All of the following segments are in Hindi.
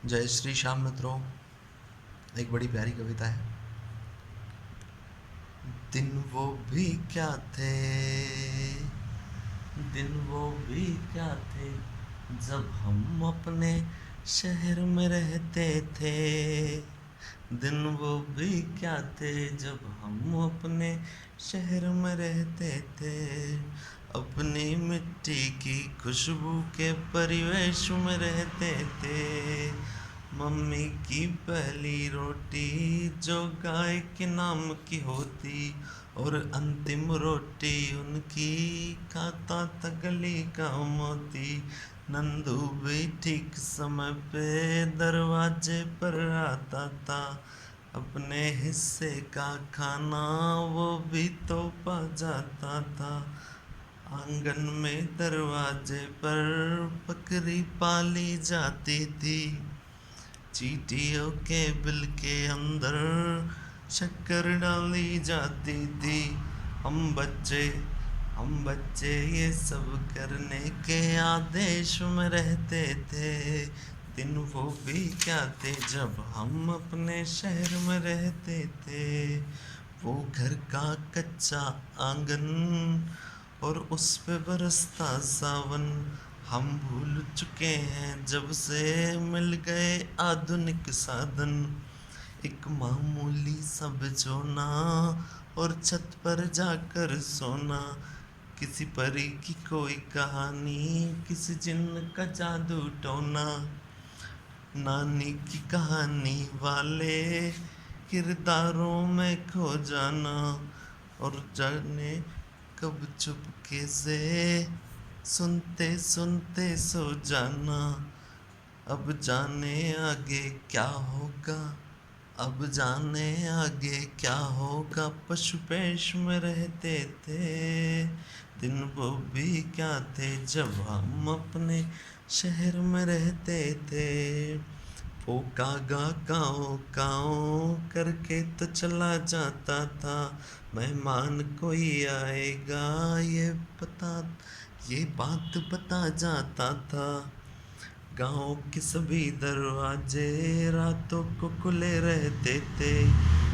जय श्री श्याम मित्रों। एक बड़ी प्यारी कविता है। दिन वो भी क्या थे, दिन वो भी क्या थे, जब हम अपने शहर में रहते थे। दिन वो भी क्या थे, जब हम अपने शहर में रहते थे। अपनी मिट्टी की खुशबू के परिवेश में रहते थे। मम्मी की पहली रोटी जो गाय के नाम की होती, और अंतिम रोटी उनकी खाता था गली का मोती। नंदू भी ठीक समय पे दरवाजे पर आता था, अपने हिस्से का खाना वो भी तो पा जाता था। आंगन में दरवाजे पर बकरी पाली जाती थी, चींटियों के बिल के अंदर शक्कर डाली जाती थी। हम बच्चे हम बच्चे ये सब करने के आदेश में रहते थे। दिन वो भी क्या थे, जब हम अपने शहर में रहते थे। वो घर का कच्चा आंगन और उस पे बरसता सावन, हम भूल चुके हैं जब से मिल गए आधुनिक साधन। एक मामूली सा बिछोना और छत पर जाकर सोना, किसी परी की कोई कहानी, किसी जिन्न का जादू टोना। नानी की कहानी वाले किरदारों में खो जाना, और जाने कब चुपके से सुनते सुनते सो जाना। अब जाने आगे क्या होगा, अब जाने आगे क्या होगा, पशु पेश में रहते थे। दिन वो भी क्या थे, जब हम अपने शहर में रहते थे। वो कागा काओ काओ करके तो चला जाता था, मेहमान कोई आएगा ये बात बता जाता था। गांव के सभी दरवाजे रातों को खुले रहते थे।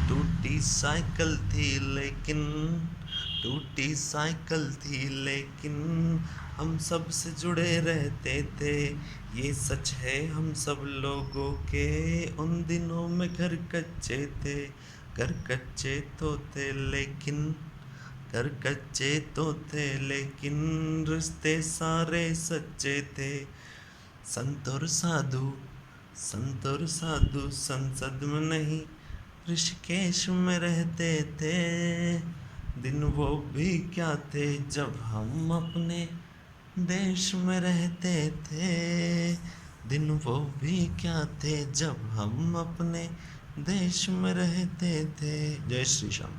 टूटी साइकिल थी लेकिन टूटी साइकिल थी लेकिन हम सब से जुड़े रहते थे। ये सच है हम सब लोगों के, उन दिनों में घर कच्चे थे। घर कच्चे तो थे लेकिन घर कच्चे तो थे लेकिन रिश्ते सारे सच्चे थे। संत और साधु संसद में नहीं, ऋषिकेश में रहते थे। दिन वो भी क्या थे, जब हम अपने देश में रहते थे। दिन वो भी क्या थे, जब हम अपने देश में रहते थे। जय श्री श्याम।